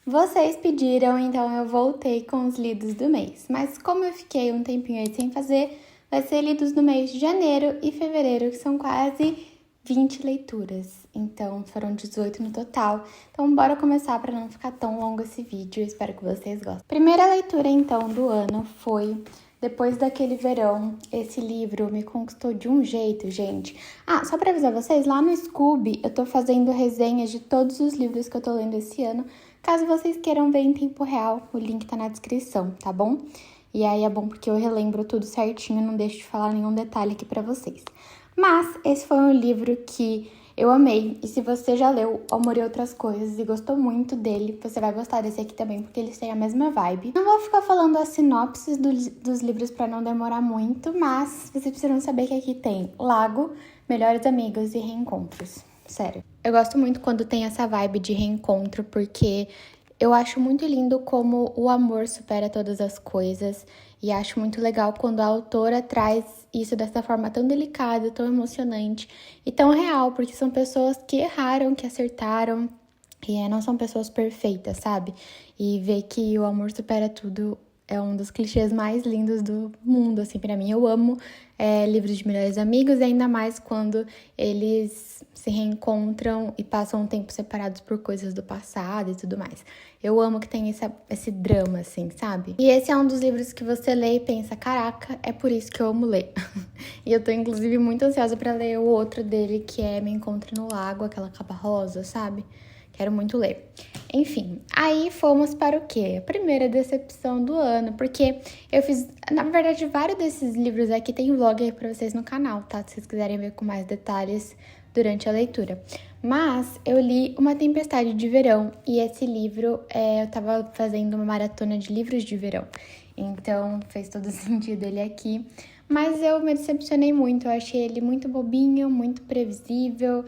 Vocês pediram, então eu voltei com os lidos do mês. Mas como eu fiquei um tempinho aí sem fazer, vai ser lidos do mês de janeiro e fevereiro, que são quase 20 leituras. Então foram 18 no total. Então bora começar para não ficar tão longo esse vídeo. Espero que vocês gostem. Primeira leitura então do ano foi Depois daquele verão. Esse livro me conquistou de um jeito, gente. Só para avisar vocês, lá no Scooby eu tô fazendo resenhas de todos os livros que eu tô lendo esse ano. Caso vocês queiram ver em tempo real, o link tá na descrição, tá bom? E aí é bom porque eu relembro tudo certinho, não deixo de falar nenhum detalhe aqui pra vocês. Mas esse foi um livro que eu amei, e se você já leu O Amor e Outras Coisas e gostou muito dele, você vai gostar desse aqui também, porque eles têm a mesma vibe. Não vou ficar falando as sinopses dos livros pra não demorar muito, mas vocês precisam saber que aqui tem Lago, Melhores Amigos e Reencontros. Sério. Eu gosto muito quando tem essa vibe de reencontro, porque eu acho muito lindo como o amor supera todas as coisas. E acho muito legal quando a autora traz isso dessa forma tão delicada, tão emocionante e tão real, porque são pessoas que erraram, que acertaram, e não são pessoas perfeitas, sabe? E ver que o amor supera tudo é um dos clichês mais lindos do mundo, assim, pra mim. Eu amo livros de melhores amigos, e ainda mais quando eles se reencontram e passam um tempo separados por coisas do passado e tudo mais. Eu amo que tem esse drama, assim, sabe? E esse é um dos livros que você lê e pensa, caraca, é por isso que eu amo ler. E eu tô, inclusive, muito ansiosa pra ler o outro dele, que é Me Encontre no Lago, aquela capa rosa, sabe? Quero muito ler. Enfim, aí fomos para o quê? A primeira decepção do ano, porque eu fiz, na verdade, vários desses livros aqui tem vlog aí pra vocês no canal, tá? Se vocês quiserem ver com mais detalhes durante a leitura. Mas eu li Uma Tempestade de Verão, e esse livro, eu tava fazendo uma maratona de livros de verão, então fez todo sentido ele aqui. Mas eu me decepcionei muito, eu achei ele muito bobinho, muito previsível.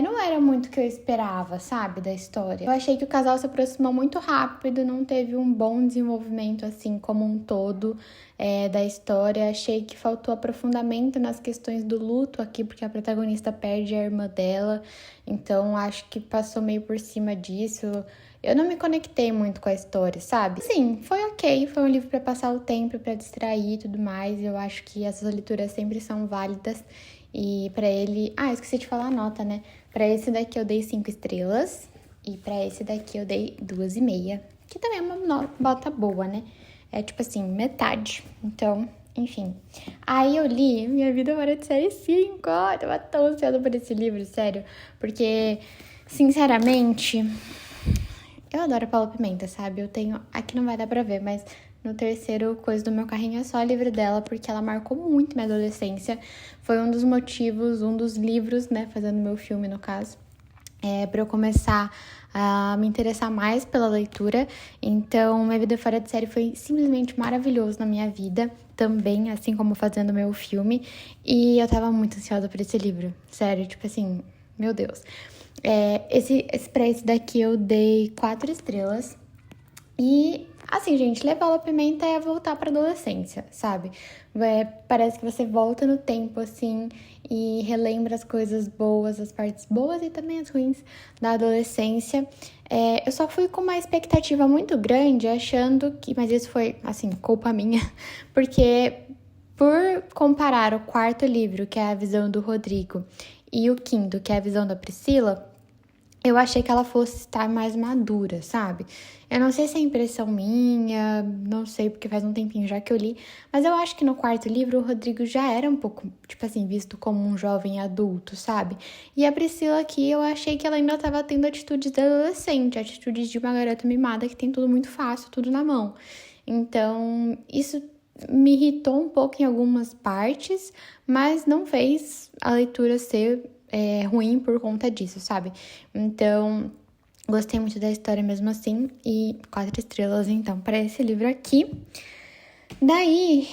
Não era muito o que eu esperava, sabe, da história. Eu achei que o casal se aproximou muito rápido, não teve um bom desenvolvimento, assim, como um todo, da história. Achei que faltou aprofundamento nas questões do luto aqui, porque a protagonista perde a irmã dela, então acho que passou meio por cima disso. Eu não me conectei muito com a história, sabe? Sim, foi ok, foi um livro pra passar o tempo, pra distrair e tudo mais. Eu acho que essas leituras sempre são válidas. E pra ele... esqueci de falar a nota, né? Pra esse daqui eu dei 5 estrelas. E pra esse daqui eu dei 2,5. Que também é uma nota boa, né? É tipo assim, metade. Então, enfim. Aí eu li Minha Vida Fora de Série 5. Eu tava tão ansiosa por esse livro, sério. Porque, sinceramente... Eu adoro a Paula Pimenta, sabe? Eu tenho... Aqui não vai dar pra ver, mas... No terceiro coisa do meu carrinho é só livro dela, porque ela marcou muito minha adolescência. Foi um dos motivos, um dos livros, né, fazendo meu filme no caso, pra eu começar a me interessar mais pela leitura. Então, Minha Vida Fora de Série foi simplesmente maravilhoso na minha vida, também, assim como fazendo meu filme. E eu tava muito ansiosa por esse livro, sério, tipo assim, meu Deus. Pra esse daqui eu dei 4 estrelas. E, assim, gente, ler Paula Pimenta é voltar pra adolescência, sabe? Parece que você volta no tempo, assim, e relembra as coisas boas, as partes boas e também as ruins da adolescência. Eu só fui com uma expectativa muito grande, achando que... Mas isso foi, assim, culpa minha, porque por comparar o quarto livro, que é a visão do Rodrigo, e o quinto, que é a visão da Priscila... Eu achei que ela fosse estar mais madura, sabe? Eu não sei se é impressão minha, não sei, porque faz um tempinho já que eu li, mas eu acho que no quarto livro o Rodrigo já era um pouco, tipo assim, visto como um jovem adulto, sabe? E a Priscila aqui, eu achei que ela ainda estava tendo atitudes de adolescente, atitudes de uma garota mimada que tem tudo muito fácil, tudo na mão. Então, isso me irritou um pouco em algumas partes, mas não fez a leitura ser ruim por conta disso, sabe? Então, gostei muito da história mesmo assim, e 4 estrelas, então, para esse livro aqui. Daí,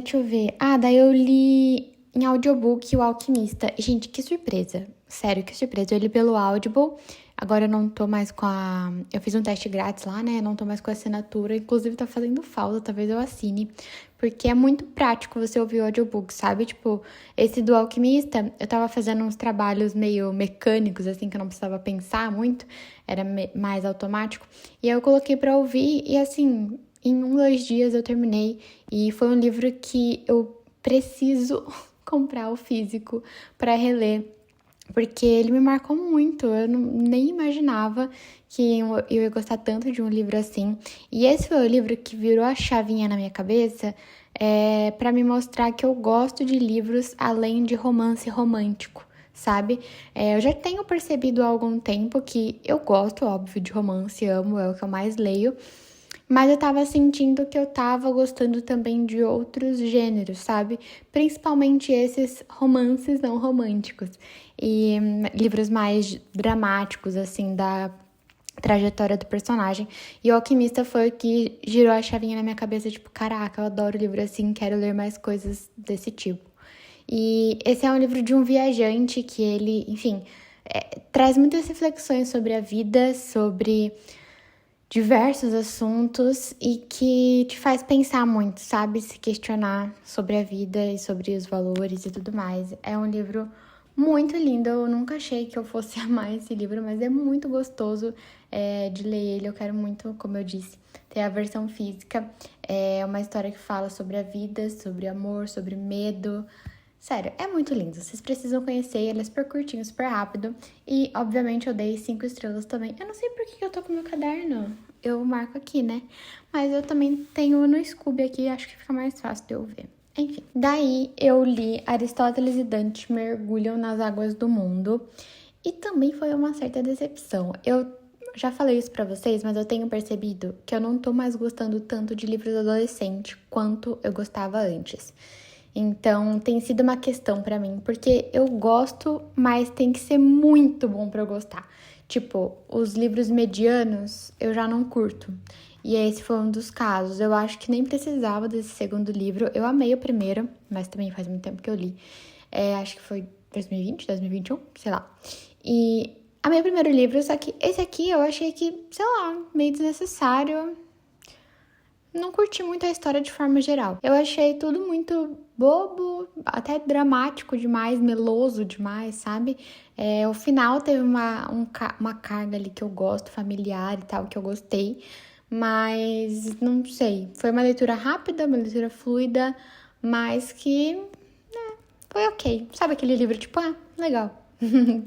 deixa eu ver. Daí eu li em audiobook O Alquimista. E, gente, que surpresa. Sério, que surpresa. Eu li pelo Audible. Agora eu não tô mais com a... Eu fiz um teste grátis lá, né? Não tô mais com a assinatura. Inclusive tá fazendo falta, talvez eu assine. Porque é muito prático você ouvir o audiobook, sabe? Tipo, esse do Alquimista, eu tava fazendo uns trabalhos meio mecânicos, assim, que eu não precisava pensar muito. Era mais automático. E aí eu coloquei pra ouvir e, assim, em 2 dias eu terminei. E foi um livro que eu preciso comprar o físico pra reler. Porque ele me marcou muito, eu nem imaginava que eu ia gostar tanto de um livro assim. E esse foi o livro que virou a chavinha na minha cabeça para me mostrar que eu gosto de livros além de romance romântico, sabe? Eu já tenho percebido há algum tempo que eu gosto, óbvio, de romance, amo, é o que eu mais leio. Mas eu tava sentindo que eu tava gostando também de outros gêneros, sabe? Principalmente esses romances não românticos. E livros mais dramáticos, assim, da trajetória do personagem. E o Alquimista foi o que girou a chavinha na minha cabeça, tipo, caraca, eu adoro livro assim, quero ler mais coisas desse tipo. E esse é um livro de um viajante que ele, enfim, traz muitas reflexões sobre a vida, sobre diversos assuntos e que te faz pensar muito, sabe? Se questionar sobre a vida e sobre os valores e tudo mais. É um livro muito lindo. Eu nunca achei que eu fosse amar esse livro, mas é muito gostoso de ler ele. Eu quero muito, como eu disse, ter a versão física. É uma história que fala sobre a vida, sobre amor, sobre medo. Sério, é muito lindo. Vocês precisam conhecer, ele é super curtinho, super rápido. E, obviamente, eu dei 5 estrelas também. Eu não sei por que eu tô com meu caderno. Eu marco aqui, né? Mas eu também tenho no Scooby aqui, acho que fica mais fácil de eu ver. Enfim, daí eu li Aristóteles e Dante mergulham nas águas do mundo. E também foi uma certa decepção. Eu já falei isso pra vocês, mas eu tenho percebido que eu não tô mais gostando tanto de livros adolescentes quanto eu gostava antes. Então, tem sido uma questão pra mim, porque eu gosto, mas tem que ser muito bom pra eu gostar. Tipo, os livros medianos eu já não curto. E esse foi um dos casos. Eu acho que nem precisava desse segundo livro. Eu amei o primeiro, mas também faz muito tempo que eu li. Acho que foi 2020, 2021, sei lá. E amei o primeiro livro, só que esse aqui eu achei que, sei lá, meio desnecessário. Não curti muito a história de forma geral. Eu achei tudo muito bobo, até dramático demais, meloso demais, sabe? O final teve uma carga ali que eu gosto, familiar e tal, que eu gostei. Mas, não sei, foi uma leitura rápida, uma leitura fluida, mas que foi ok. Sabe aquele livro, tipo, legal.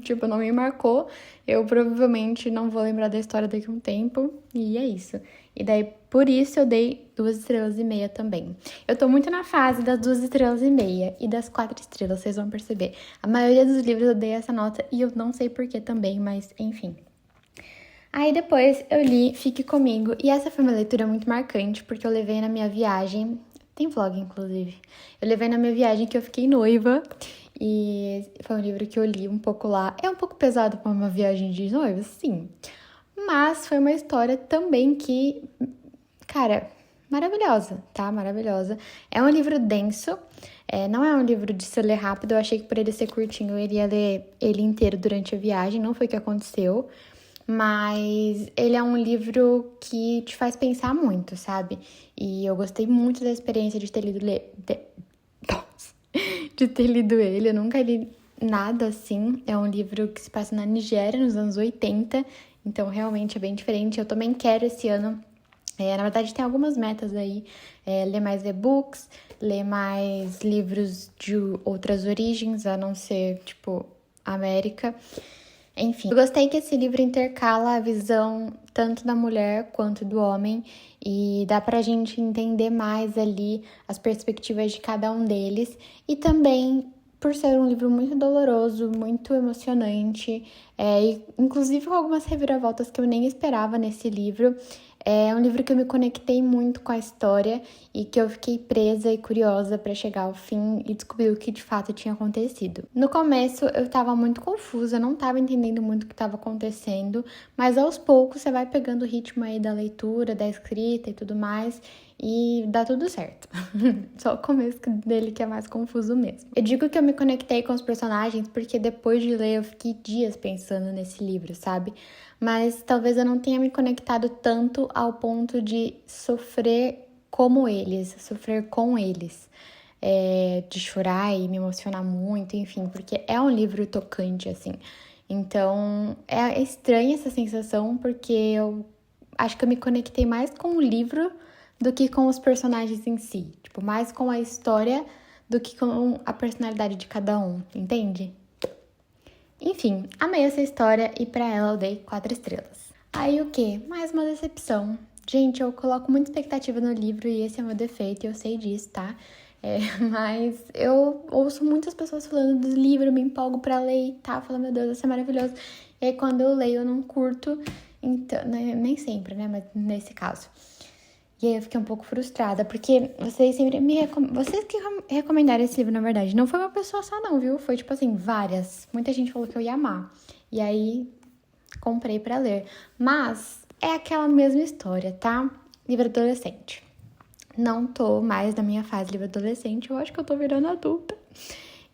Tipo, não me marcou. Eu provavelmente não vou lembrar da história daqui a um tempo. E é isso. E daí, por isso, eu dei 2,5 estrelas também. Eu tô muito na fase das 2,5 estrelas e das 4 estrelas, vocês vão perceber. A maioria dos livros eu dei essa nota e eu não sei porquê também, mas enfim. Aí depois eu li Fique Comigo. E essa foi uma leitura muito marcante, porque eu levei na minha viagem... Tem vlog, inclusive. Eu levei na minha viagem que eu fiquei noiva. E foi um livro que eu li um pouco lá. É um pouco pesado para uma viagem de noiva, sim. Mas foi uma história também que, cara, maravilhosa, tá? Maravilhosa. É um livro denso. Não é um livro de se ler rápido. Eu achei que por ele ser curtinho, eu iria ler ele inteiro durante a viagem. Não foi o que aconteceu. Mas ele é um livro que te faz pensar muito, sabe? E eu gostei muito da experiência de ter lido de ter lido ele. Eu nunca li nada assim. É um livro que se passa na Nigéria, nos anos 80. Então, realmente é bem diferente. Eu também quero esse ano. Na verdade, tem algumas metas aí. Ler mais e-books, ler mais livros de outras origens, a não ser, tipo, América. Enfim, eu gostei que esse livro intercala a visão tanto da mulher quanto do homem e dá pra gente entender mais ali as perspectivas de cada um deles e também por ser um livro muito doloroso, muito emocionante, e inclusive com algumas reviravoltas que eu nem esperava nesse livro, É um livro que eu me conectei muito com a história e que eu fiquei presa e curiosa para chegar ao fim e descobrir o que de fato tinha acontecido. No começo eu estava muito confusa, não estava entendendo muito o que estava acontecendo, mas aos poucos você vai pegando o ritmo aí da leitura, da escrita e tudo mais e dá tudo certo. Só o começo dele que é mais confuso mesmo. Eu digo que eu me conectei com os personagens porque depois de ler eu fiquei dias pensando nesse livro, sabe? Mas talvez eu não tenha me conectado tanto ao ponto de sofrer como eles, sofrer com eles. De chorar e me emocionar muito, enfim, porque é um livro tocante, assim. Então, é estranha essa sensação, porque eu acho que eu me conectei mais com o livro do que com os personagens em si. Tipo, mais com a história do que com a personalidade de cada um, entende? Enfim, amei essa história e pra ela eu dei 4 estrelas. Aí o quê? Mais uma decepção. Gente, eu coloco muita expectativa no livro e esse é o meu defeito, e eu sei disso, tá? Mas eu ouço muitas pessoas falando do livro, me empolgo pra ler e tá, falando, meu Deus, isso é maravilhoso. E aí quando eu leio eu não curto, então, nem sempre, né? Mas nesse caso. E aí eu fiquei um pouco frustrada, porque vocês sempre vocês que recomendaram esse livro, na verdade, não foi uma pessoa só não, viu? Foi tipo assim, várias. Muita gente falou que eu ia amar. E aí comprei pra ler. Mas é aquela mesma história, tá? Livro adolescente. Não tô mais na minha fase livro adolescente, eu acho que eu tô virando adulta.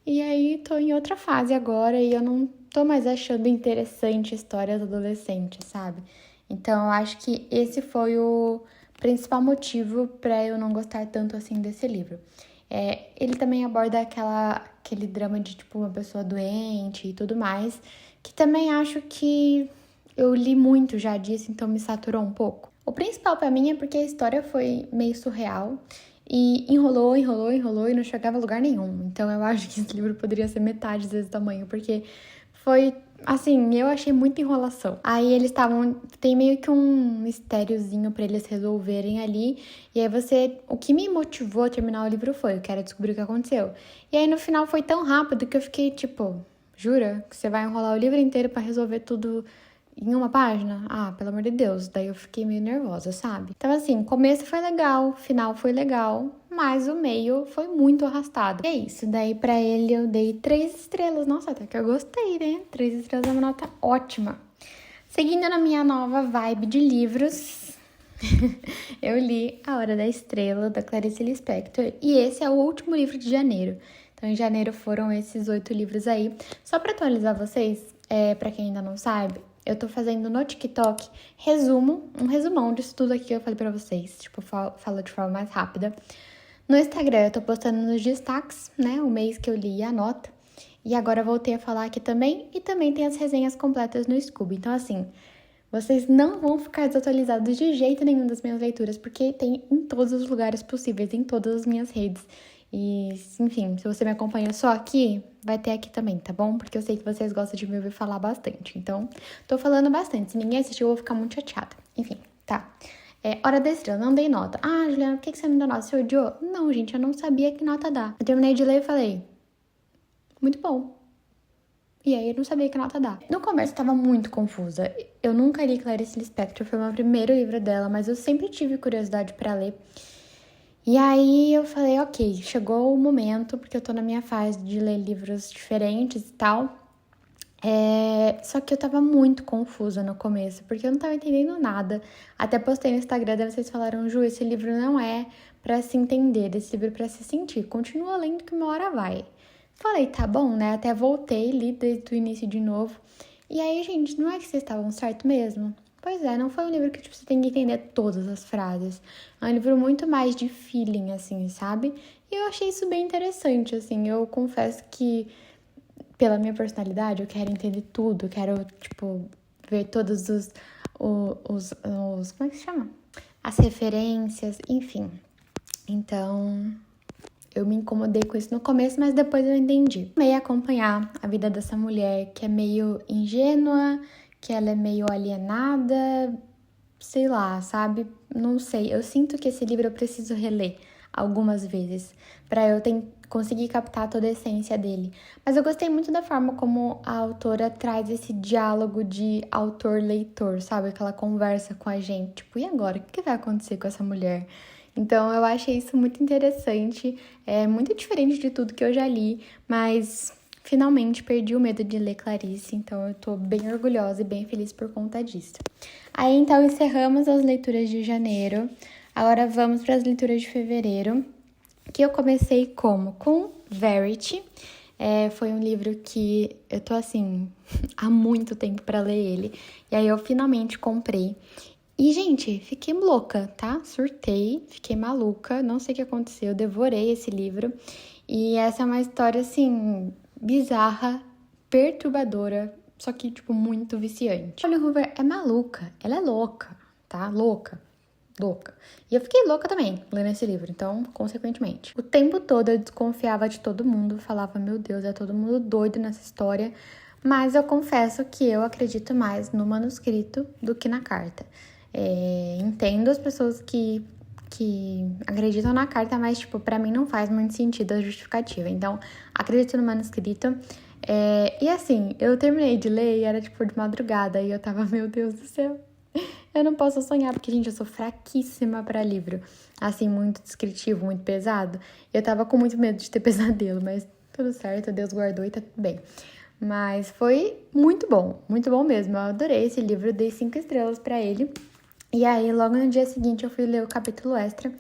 E aí tô em outra fase agora e eu não tô mais achando interessante histórias adolescentes, sabe? Então eu acho que esse foi o principal motivo para eu não gostar tanto assim desse livro. Ele também aborda aquele drama de tipo uma pessoa doente e tudo mais, que também acho que eu li muito já disso, então me saturou um pouco. O principal para mim é porque a história foi meio surreal e enrolou e não chegava a lugar nenhum. Então eu acho que esse livro poderia ser metade desse tamanho, porque foi, assim, eu achei muita enrolação. Aí eles tem meio que um mistériozinho pra eles resolverem ali. E aí o que me motivou a terminar o livro foi, eu quero descobrir o que aconteceu. E aí no final foi tão rápido que eu fiquei tipo, jura que você vai enrolar o livro inteiro pra resolver tudo em uma página? Ah, pelo amor de Deus. Daí eu fiquei meio nervosa, sabe? Então, assim, o começo foi legal, o final foi legal, mas o meio foi muito arrastado. E é isso. Daí, pra ele, eu dei 3 estrelas. Nossa, até que eu gostei, né? 3 estrelas é uma nota ótima. Seguindo na minha nova vibe de livros, eu li A Hora da Estrela, da Clarice Lispector. E esse é o último livro de janeiro. Então, em janeiro foram esses 8 livros aí. Só pra atualizar vocês, pra quem ainda não sabe, eu tô fazendo no TikTok um resumão disso tudo aqui que eu falei pra vocês. Tipo, falo de forma mais rápida. No Instagram eu tô postando nos destaques, né? O mês que eu li a nota. E agora eu voltei a falar aqui também. E também tem as resenhas completas no Scooby. Então, assim, vocês não vão ficar desatualizados de jeito nenhum das minhas leituras, porque tem em todos os lugares possíveis, em todas as minhas redes. E, enfim, se você me acompanha só aqui, vai ter aqui também, tá bom? Porque eu sei que vocês gostam de me ouvir falar bastante. Então, tô falando bastante. Se ninguém assistiu, eu vou ficar muito chateada. Enfim, tá. Hora da Estrela, não dei nota. Ah, Juliana, por que você não deu nota? Você odiou? Não, gente, eu não sabia que nota dá. Eu terminei de ler e falei, muito bom. E aí eu não sabia que nota dá. No começo eu tava muito confusa. Eu nunca li Clarice Lispector, foi o meu primeiro livro dela, mas eu sempre tive curiosidade pra ler. E aí eu falei, ok, chegou o momento, porque eu tô na minha fase de ler livros diferentes e tal. Só que eu tava muito confusa no começo, porque eu não tava entendendo nada. Até postei no Instagram, daí vocês falaram, Ju, esse livro não é pra se entender, esse livro é pra se sentir. Continua lendo que uma hora vai. Falei, tá bom, né? Até voltei, li desde o início de novo. E aí, gente, não é que vocês estavam certo mesmo? Pois é, não foi um livro que tipo, você tem que entender todas as frases. É um livro muito mais de feeling, assim, sabe? E eu achei isso bem interessante, assim. Eu confesso que, pela minha personalidade, eu quero entender tudo. Eu quero, tipo, ver todos os como é que se chama? As referências, enfim. Então, eu me incomodei com isso no começo, mas depois eu entendi. Amei acompanhar a vida dessa mulher que é meio ingênua, que ela é meio alienada, sei lá, sabe? Não sei. Eu sinto que esse livro eu preciso reler algumas vezes, para eu conseguir captar toda a essência dele. Mas eu gostei muito da forma como a autora traz esse diálogo de autor-leitor, sabe? Que ela conversa com a gente, tipo, e agora? O que vai acontecer com essa mulher? Então, eu achei isso muito interessante, é muito diferente de tudo que eu já li, mas finalmente perdi o medo de ler Clarice, então eu tô bem orgulhosa e bem feliz por conta disso. Aí, então, encerramos as leituras de janeiro, agora vamos para as leituras de fevereiro, que eu comecei com Verity. Foi um livro que eu tô, assim, há muito tempo para ler ele, e aí eu finalmente comprei. E, gente, fiquei louca, tá? Surtei, fiquei maluca, não sei o que aconteceu, eu devorei esse livro. E essa é uma história, assim, bizarra, perturbadora, só que, tipo, muito viciante. Holly Hoover é maluca, ela é louca, tá? Louca. E eu fiquei louca também, lendo esse livro, então, consequentemente. O tempo todo eu desconfiava de todo mundo, falava, meu Deus, é todo mundo doido nessa história. Mas eu confesso que eu acredito mais no manuscrito do que na carta. Entendo as pessoas que acreditam na carta, mas, tipo, pra mim não faz muito sentido a justificativa. Então, acredito no manuscrito. E assim, eu terminei de ler e era, tipo, de madrugada. E eu tava, meu Deus do céu, eu não posso sonhar, porque, gente, eu sou fraquíssima pra livro. Assim, muito descritivo, muito pesado. Eu tava com muito medo de ter pesadelo, mas tudo certo, Deus guardou e tá tudo bem. Mas foi muito bom mesmo. Eu adorei esse livro, dei 5 estrelas pra ele. E aí, logo no dia seguinte, eu fui ler o capítulo extra.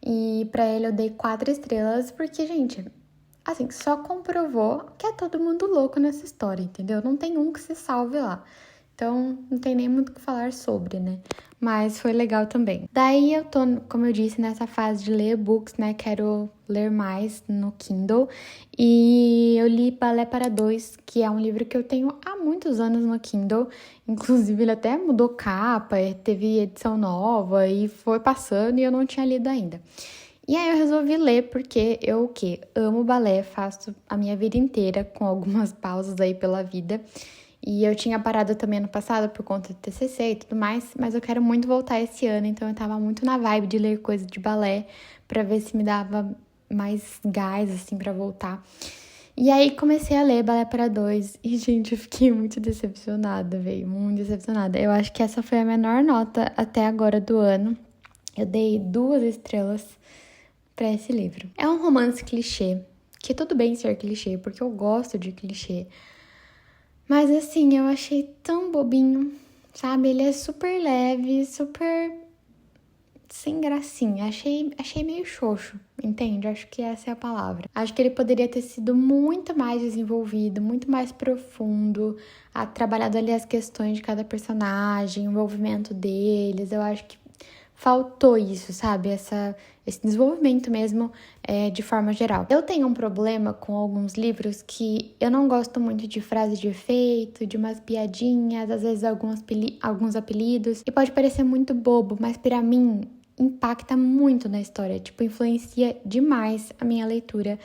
E pra ele eu dei 4 estrelas, porque, gente, assim, só comprovou que é todo mundo louco nessa história, entendeu? Não tem um que se salve lá. Então, não tem nem muito o que falar sobre, né? Mas foi legal também. Daí eu tô, como eu disse, nessa fase de ler e-books, né? Quero ler mais no Kindle. E eu li Balé para Dois, que é um livro que eu tenho há muitos anos no Kindle. Inclusive, ele até mudou capa, teve edição nova e foi passando e eu não tinha lido ainda. E aí eu resolvi ler porque eu, o quê? Amo balé, faço a minha vida inteira, com algumas pausas aí pela vida. E eu tinha parado também ano passado por conta do TCC e tudo mais, mas eu quero muito voltar esse ano, então eu tava muito na vibe de ler coisa de balé pra ver se me dava mais gás, assim, pra voltar. E aí comecei a ler Balé para Dois e, gente, eu fiquei muito decepcionada, veio muito decepcionada. Eu acho que essa foi a menor nota até agora do ano. Eu dei 2 estrelas pra esse livro. É um romance clichê, que tudo bem ser clichê, porque eu gosto de clichê. Mas assim, eu achei tão bobinho, sabe? Ele é super leve, super sem gracinha. Achei meio xoxo, entende? Acho que essa é a palavra. Acho que ele poderia ter sido muito mais desenvolvido, muito mais profundo, trabalhado ali as questões de cada personagem, o envolvimento deles. Eu acho que faltou isso, sabe? Esse desenvolvimento mesmo, de forma geral. Eu tenho um problema com alguns livros que eu não gosto muito de frases de efeito, de umas piadinhas, às vezes alguns apelidos. E pode parecer muito bobo, mas pra mim impacta muito na história. Tipo, influencia demais a minha leitura.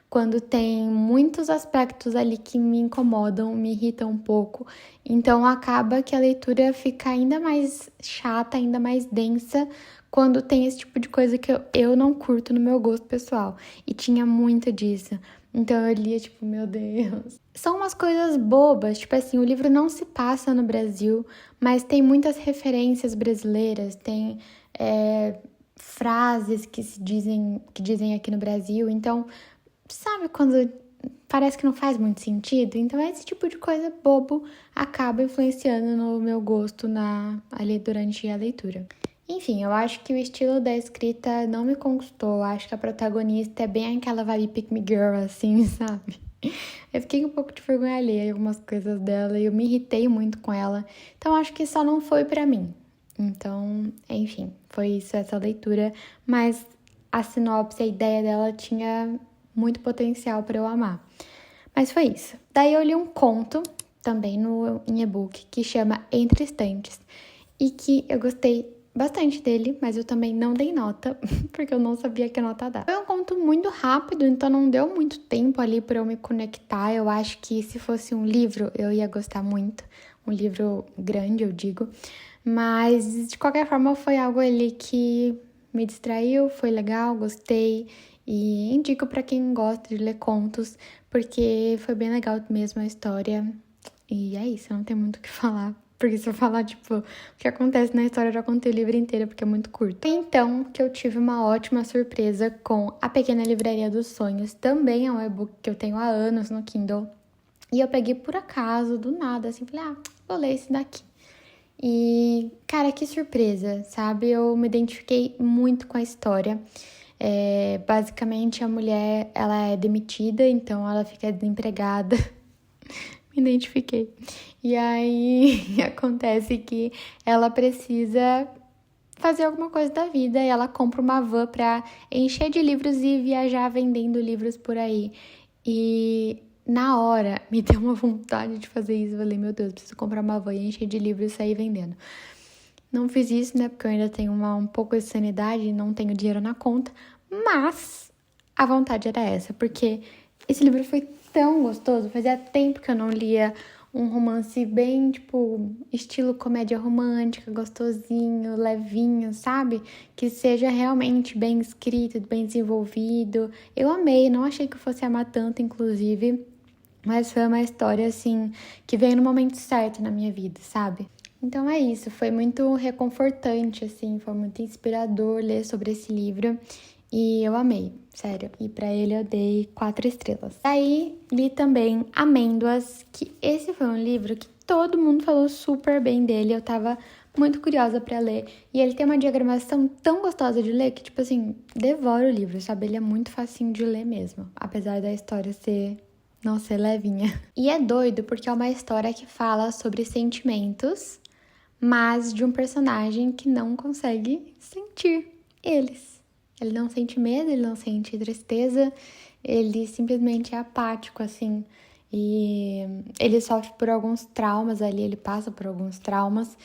Quando tem muitos aspectos ali que me incomodam, me irritam um pouco. Então, acaba que a leitura fica ainda mais chata, ainda mais densa, quando tem esse tipo de coisa que eu não curto no meu gosto pessoal. E tinha muito disso. Então, eu lia, tipo, meu Deus. São umas coisas bobas, tipo assim, o livro não se passa no Brasil, mas tem muitas referências brasileiras, tem frases que dizem aqui no Brasil. Então, sabe quando parece que não faz muito sentido? Então, esse tipo de coisa bobo acaba influenciando no meu gosto ali durante a leitura. Enfim, eu acho que o estilo da escrita não me conquistou. Eu acho que a protagonista é bem aquela vibe pick me girl, assim, sabe? Eu fiquei um pouco de vergonha alheia em algumas coisas dela e eu me irritei muito com ela. Então, acho que só não foi pra mim. Então, enfim, foi isso, essa leitura. Mas a sinopse, a ideia dela tinha muito potencial para eu amar. Mas foi isso. Daí eu li um conto, também em e-book, que chama Entre Estantes. E que eu gostei bastante dele, mas eu também não dei nota, porque eu não sabia que nota dar. Foi um conto muito rápido, então não deu muito tempo ali para eu me conectar. Eu acho que se fosse um livro, eu ia gostar muito. Um livro grande, eu digo. Mas, de qualquer forma, foi algo ali que me distraiu, foi legal, gostei. E indico pra quem gosta de ler contos, porque foi bem legal mesmo a história. E é isso, não tem muito o que falar. Porque se eu falar, tipo, o que acontece na história, eu já contei o livro inteiro, porque é muito curto. Então, que eu tive uma ótima surpresa com A Pequena Livraria dos Sonhos. Também é um e-book que eu tenho há anos no Kindle. E eu peguei por acaso, do nada, assim, falei, vou ler esse daqui. E, cara, que surpresa, sabe? Eu me identifiquei muito com a história. Basicamente, a mulher, ela é demitida, então ela fica desempregada. Me identifiquei. E aí, acontece que ela precisa fazer alguma coisa da vida e ela compra uma van pra encher de livros e viajar vendendo livros por aí. E na hora, me deu uma vontade de fazer isso. Eu falei, meu Deus, preciso comprar uma van e encher de livros e sair vendendo. Não fiz isso, né? Porque eu ainda tenho um pouco de sanidade e não tenho dinheiro na conta. Mas a vontade era essa, porque esse livro foi tão gostoso. Fazia tempo que eu não lia um romance bem, tipo, estilo comédia romântica, gostosinho, levinho, sabe? Que seja realmente bem escrito, bem desenvolvido. Eu amei, não achei que eu fosse amar tanto, inclusive. Mas foi uma história, assim, que veio no momento certo na minha vida, sabe? Então é isso, foi muito reconfortante, assim, foi muito inspirador ler sobre esse livro e eu amei, sério. E pra ele eu dei 4 estrelas. Aí li também Amêndoas, que esse foi um livro que todo mundo falou super bem dele, eu tava muito curiosa pra ler. E ele tem uma diagramação tão gostosa de ler que, tipo assim, devora o livro, sabe? Ele é muito facinho de ler mesmo, apesar da história não ser levinha. E é doido porque é uma história que fala sobre sentimentos, mas de um personagem que não consegue sentir eles. Ele não sente medo, ele não sente tristeza, ele simplesmente é apático, assim. E ele sofre por alguns traumas ali, ele passa por alguns traumas.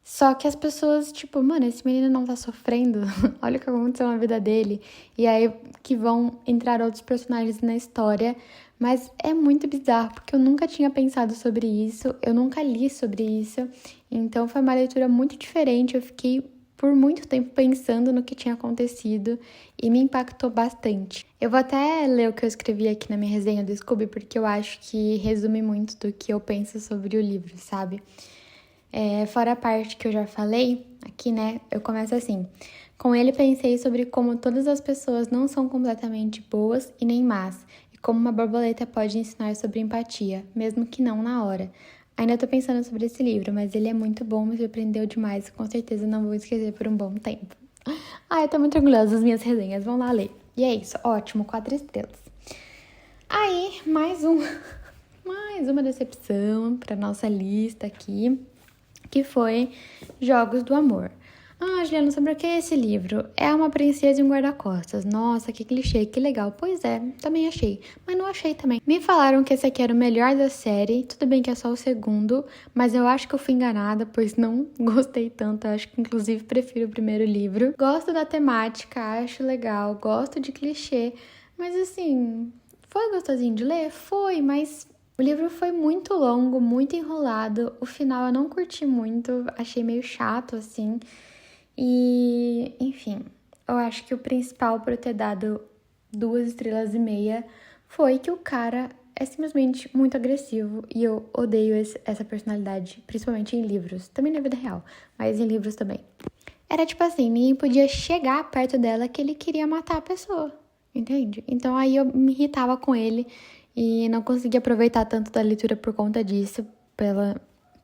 Só que as pessoas, tipo, mano, esse menino não tá sofrendo, olha o que aconteceu na vida dele. E aí que vão entrar outros personagens na história. Mas é muito bizarro, porque eu nunca tinha pensado sobre isso, eu nunca li sobre isso. Então foi uma leitura muito diferente, eu fiquei por muito tempo pensando no que tinha acontecido e me impactou bastante. Eu vou até ler o que eu escrevi aqui na minha resenha do Scooby, porque eu acho que resume muito do que eu penso sobre o livro, sabe? Fora a parte que eu já falei, aqui, né, eu começo assim. Com ele pensei sobre como todas as pessoas não são completamente boas e nem más, e como uma borboleta pode ensinar sobre empatia, mesmo que não na hora. Ainda tô pensando sobre esse livro, mas ele é muito bom, me surpreendeu demais e com certeza não vou esquecer por um bom tempo. Eu tô muito orgulhosa das minhas resenhas, vão lá ler. E é isso, ótimo, 4 estrelas. Aí, mais uma decepção pra nossa lista aqui, que foi Jogos do Amor. Juliana, sobre o que é esse livro? É uma princesa e um guarda-costas. Nossa, que clichê, que legal. Pois é, também achei. Mas não achei também. Me falaram que esse aqui era o melhor da série. Tudo bem que é só o segundo, mas eu acho que eu fui enganada, pois não gostei tanto. Eu acho que, inclusive, prefiro o primeiro livro. Gosto da temática, acho legal. Gosto de clichê. Mas, assim, foi gostosinho de ler? Foi, mas o livro foi muito longo, muito enrolado. O final eu não curti muito. Achei meio chato, assim. E, enfim, eu acho que o principal por eu ter dado 2 estrelas e meia foi que o cara é simplesmente muito agressivo e eu odeio essa personalidade, principalmente em livros, também na vida real, mas em livros também. Era tipo assim, ninguém podia chegar perto dela que ele queria matar a pessoa, entende? Então aí eu me irritava com ele e não conseguia aproveitar tanto da leitura por conta disso,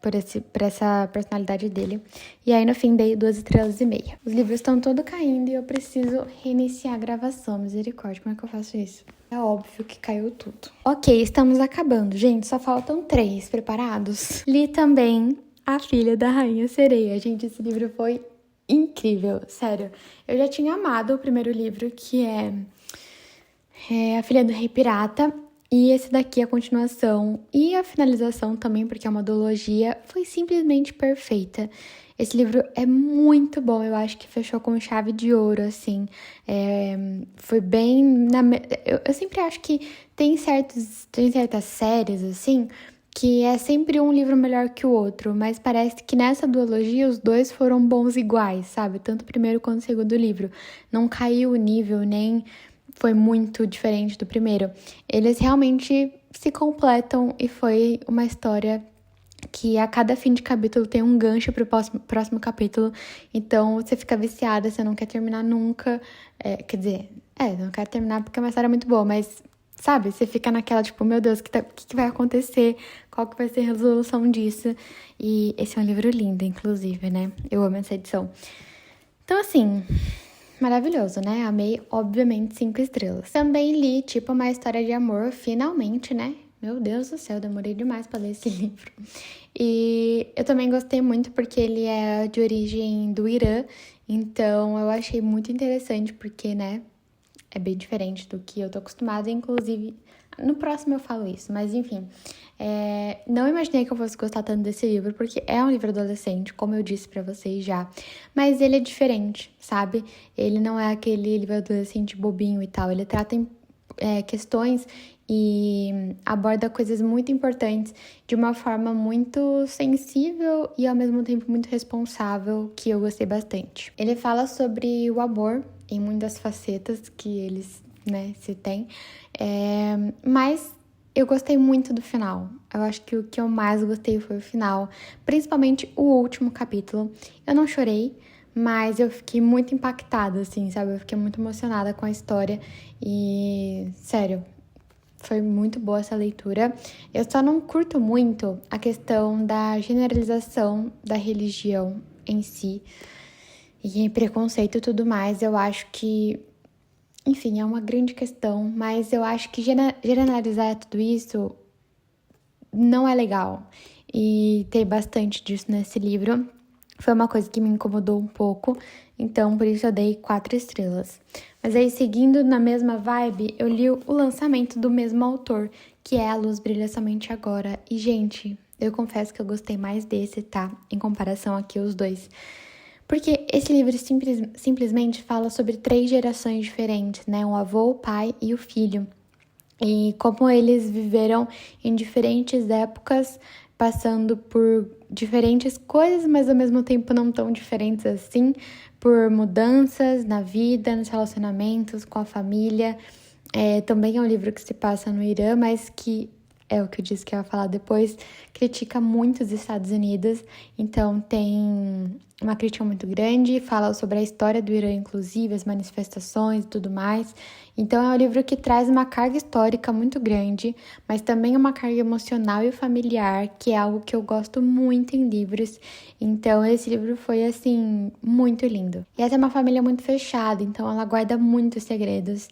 por essa personalidade dele. E aí, no fim, dei 2 estrelas e meia. Os livros estão todos caindo e eu preciso reiniciar a gravação. Misericórdia, como é que eu faço isso? É óbvio que caiu tudo. Ok, estamos acabando. Gente, só faltam 3. Preparados? Li também A Filha da Rainha Sereia. Gente, esse livro foi incrível. Sério. Eu já tinha amado o primeiro livro, que é A Filha do Rei Pirata. E esse daqui, a continuação e a finalização também, porque é uma duologia, foi simplesmente perfeita. Esse livro é muito bom, eu acho que fechou com chave de ouro, assim. Foi bem... Eu sempre acho que tem certas séries, assim, que é sempre um livro melhor que o outro, mas parece que nessa duologia os dois foram bons iguais, sabe? Tanto o primeiro quanto o segundo livro. Não caiu o nível, nem foi muito diferente do primeiro. Eles realmente se completam e foi uma história que a cada fim de capítulo tem um gancho pro próximo capítulo. Então você fica viciada, você não quer terminar nunca. Não quero terminar porque é uma história muito boa, mas sabe, você fica naquela, tipo, meu Deus, o que vai acontecer? Qual que vai ser a resolução disso? E esse é um livro lindo, inclusive, né? Eu amo essa edição. Então, assim, maravilhoso, né? Amei, obviamente, 5 estrelas. Também li, tipo, uma história de amor, finalmente, né? Meu Deus do céu, demorei demais pra ler esse livro. E eu também gostei muito porque ele é de origem do Irã, então eu achei muito interessante porque, né, é bem diferente do que eu tô acostumada, inclusive, no próximo eu falo isso, mas enfim. Não imaginei que eu fosse gostar tanto desse livro, porque é um livro adolescente, como eu disse pra vocês já, mas ele é diferente, sabe? Ele não é aquele livro adolescente bobinho e tal, ele trata questões e aborda coisas muito importantes de uma forma muito sensível e ao mesmo tempo muito responsável, que eu gostei bastante. Ele fala sobre o amor em muitas facetas que eles, né, se tem, mas eu gostei muito do final. Eu acho que o que eu mais gostei foi o final, principalmente o último capítulo. Eu não chorei, mas eu fiquei muito impactada, assim, sabe? Eu fiquei muito emocionada com a história e, sério, foi muito boa essa leitura. Eu só não curto muito a questão da generalização da religião em si e preconceito e tudo mais. Eu acho que, enfim, é uma grande questão, mas eu acho que generalizar tudo isso não é legal. E tem bastante disso nesse livro. Foi uma coisa que me incomodou um pouco, então por isso eu dei 4 estrelas. Mas aí, seguindo na mesma vibe, eu li o lançamento do mesmo autor, que é A Luz Brilha Somente Agora. E, gente, eu confesso que eu gostei mais desse, tá? Em comparação aqui os dois. Porque esse livro simplesmente fala sobre 3 gerações diferentes, né? Um avô, o pai e o filho. E como eles viveram em diferentes épocas, passando por diferentes coisas, mas ao mesmo tempo não tão diferentes assim, por mudanças na vida, nos relacionamentos, com a família. Também é um livro que se passa no Irã, mas que é o que eu disse que eu ia falar depois, critica muito os Estados Unidos, então tem uma crítica muito grande, fala sobre a história do Irã, inclusive, as manifestações e tudo mais. Então é um livro que traz uma carga histórica muito grande, mas também uma carga emocional e familiar, que é algo que eu gosto muito em livros. Então esse livro foi, assim, muito lindo. E essa é uma família muito fechada, então ela guarda muitos segredos.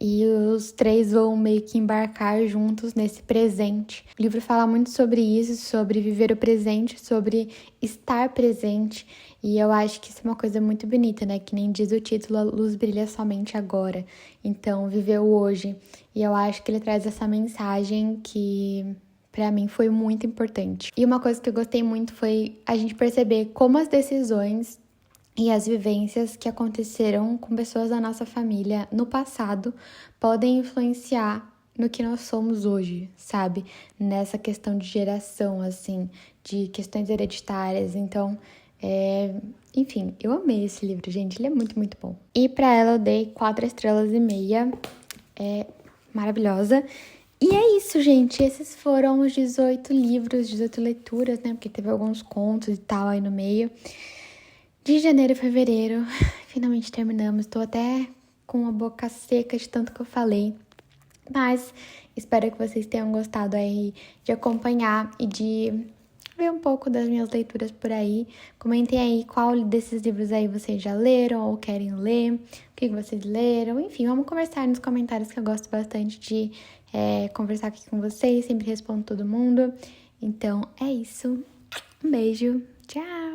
E os 3 vão meio que embarcar juntos nesse presente. O livro fala muito sobre isso, sobre viver o presente, sobre estar presente. E eu acho que isso é uma coisa muito bonita, né? Que nem diz o título, a luz brilha somente agora. Então, viver o hoje. E eu acho que ele traz essa mensagem que, pra mim, foi muito importante. E uma coisa que eu gostei muito foi a gente perceber como as decisões e as vivências que aconteceram com pessoas da nossa família no passado podem influenciar no que nós somos hoje, sabe? Nessa questão de geração, assim, de questões hereditárias. Então, enfim, eu amei esse livro, gente. Ele é muito, muito bom. E pra ela eu dei 4 estrelas e meia. É maravilhosa. E é isso, gente. Esses foram os 18 livros, 18 leituras, né? Porque teve alguns contos e tal aí no meio. De janeiro e fevereiro, finalmente terminamos. Estou até com a boca seca de tanto que eu falei. Mas espero que vocês tenham gostado aí de acompanhar e de ver um pouco das minhas leituras por aí. Comentem aí qual desses livros aí vocês já leram ou querem ler, o que vocês leram. Enfim, vamos conversar nos comentários, que eu gosto bastante de conversar aqui com vocês. Sempre respondo todo mundo. Então, é isso. Um beijo. Tchau!